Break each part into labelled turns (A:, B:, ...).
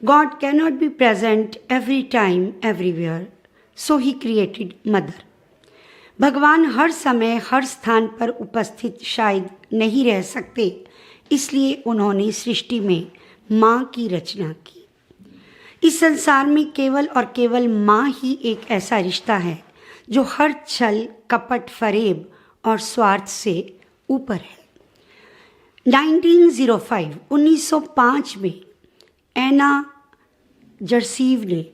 A: God cannot be present every time, everywhere. So he created mother. भगवान हर समय हर स्थान पर उपस्थित शायद नहीं रह सकते, इसलिए उन्होंने सृष्टि में माँ की रचना की। इस संसार में केवल और केवल माँ ही एक ऐसा रिश्ता है जो हर छल, कपट, फरेब और स्वार्थ से ऊपर है। 1905 में एना जर्सीव ने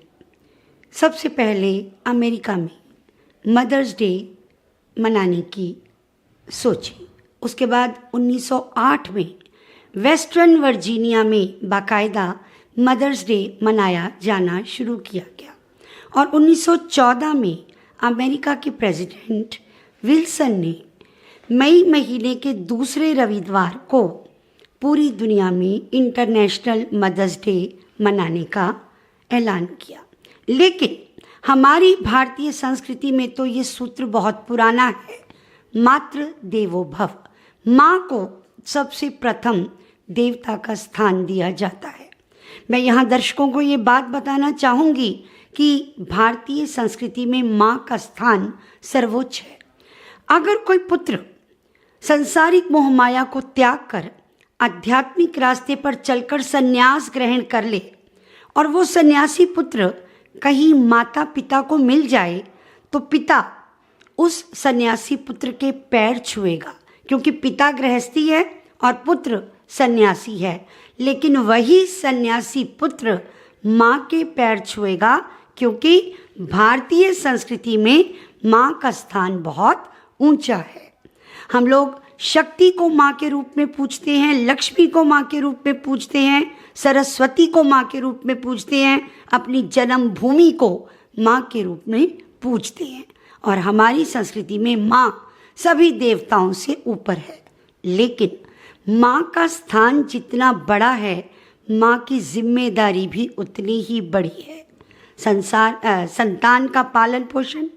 A: सबसे पहले अमेरिका में मदर्स डे मनाने की सोची। उसके बाद 1908 में वेस्टर्न वर्जीनिया में बाकायदा मदर्स डे मनाया जाना शुरू किया गया और 1914 में अमेरिका के प्रेसिडेंट विल्सन ने मई महीने के दूसरे रविवार को पूरी दुनिया में इंटरनेशनल मदर्स डे मनाने का ऐलान किया। लेकिन हमारी भारतीय संस्कृति में तो ये सूत्र बहुत पुराना है, मातृ देवो भव। माँ को सबसे प्रथम देवता का स्थान दिया जाता है। मैं यहाँ दर्शकों को ये बात बताना चाहूँगी कि भारतीय संस्कृति में माँ का स्थान सर्वोच्च है। अगर कोई पुत्र संसारिक मोहमाया को त्याग कर आध्यात्मिक रास्ते पर चलकर संन्यास ग्रहण कर ले और वो सन्यासी पुत्र कहीं माता पिता को मिल जाए तो पिता उस सन्यासी पुत्र के पैर छुएगा, क्योंकि पिता गृहस्थी है और पुत्र सन्यासी है। लेकिन वही सन्यासी पुत्र माँ के पैर छुएगा, क्योंकि भारतीय संस्कृति में माँ का स्थान बहुत ऊंचा है। हम लोग शक्ति को माँ के रूप में पूजते हैं, लक्ष्मी को माँ के रूप में पूजते हैं, सरस्वती को माँ के रूप में पूजते हैं, अपनी जन्मभूमि को माँ के रूप में पूजते हैं। और हमारी संस्कृति में माँ सभी देवताओं से ऊपर है। लेकिन माँ का स्थान जितना बड़ा है, माँ की जिम्मेदारी भी उतनी ही बड़ी है। संतान का पालन पोषण,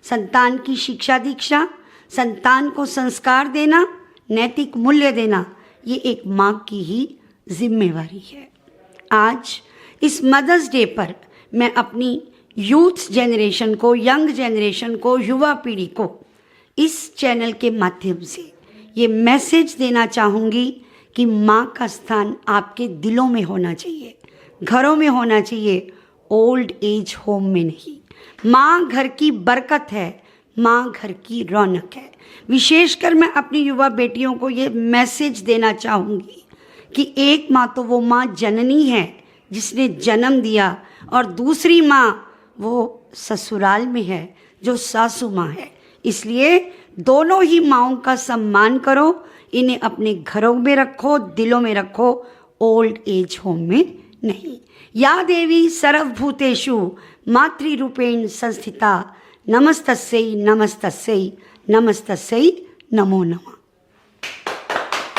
A: संतान की शिक्षा दीक्षा, संतान को संस्कार देना, नैतिक मूल्य देना, ये एक माँ की ही जिम्मेवारी है। आज इस मदर्स डे पर मैं अपनी यूथ जनरेशन को, यंग जनरेशन को, युवा पीढ़ी को इस चैनल के माध्यम से ये मैसेज देना चाहूँगी कि माँ का स्थान आपके दिलों में होना चाहिए, घरों में होना चाहिए, ओल्ड एज होम में नहीं। माँ घर की बरकत है, माँ घर की रौनक है। विशेषकर मैं अपनी युवा बेटियों को ये मैसेज देना चाहूँगी कि एक माँ तो वो माँ जननी है जिसने जन्म दिया, और दूसरी माँ वो ससुराल में है जो सासू माँ है। इसलिए दोनों ही माँओं का सम्मान करो, इन्हें अपने घरों में रखो, दिलों में रखो, ओल्ड एज होम में नहीं। या देवी सर्वभूतेषु मातृरूपेण संस्थिता, नमस्तस्यै नमस्तस्यै नमस्तस्यै नमो नमः।